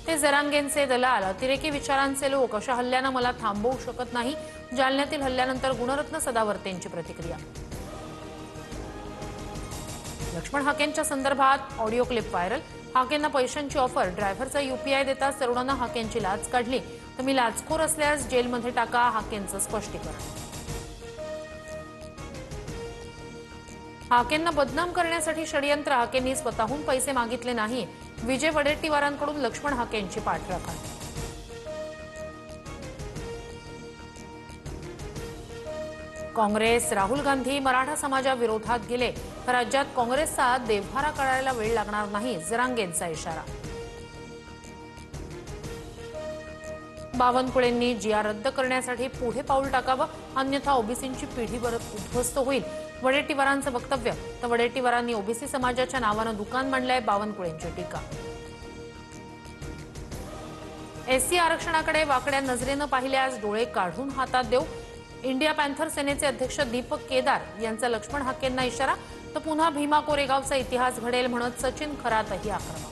हे जरांगेंचे दलाल, अतिरेकी विचारांचे लोक अशा हल्ल्यानं मला थांबवू शकत नाही. जालन्यातील हल्ल्यानंतर गुणरत्न सदावर्तेंची प्रतिक्रिया. लक्ष्मण हाकेंच्या संदर्भात ऑडिओ क्लिप व्हायरल. हाकेंना पैशांची ऑफर. ड्रायव्हरचा यूपीआय देताच तरुणांना हाकेंची लाच काढली. तुम्ही लाचखोर असल्यास जेलमध्ये टाका, हाकेंचं स्पष्टीकरण. हाकेंना बदनाम करण्यासाठी षडयंत्र. हाकेंनी स्वतःहून पैसे मागितले नाही. विजय वडेट्टीवारांकडून लक्ष्मण हाकेंची पाठराखण. काँग्रेस, राहुल गांधी मराठा समाजाविरोधात गेले. राज्यात काँग्रेसचा देव्हारा काढायला वेळ लागणार नाही, जरांगेंचा इशारा. बावनकुळेंनी जिया रद्द करण्यासाठी पुढे पाऊल टाकावं, अन्यथा ओबीसींची पिढी उद्ध्वस्त होईल. वडेट्टीवारांचं वक्तव्य. तर वडेट्टीवारांनी ओबीसी समाजाच्या नावानं दुकान मांडलंय, बावनकुळेंची टीका. एससी आरक्षणाकडे वाकड्या नजरेनं पाहिल्यास डोळे काढून हातात देऊ. इंडिया पॅन्थर सेनेचे अध्यक्ष दीपक केदार यांचा लक्ष्मण हाकेंना इशारा. तर पुन्हा भीमा कोरेगावचा इतिहास घडेल म्हणत सचिन खरातही आक्रमक.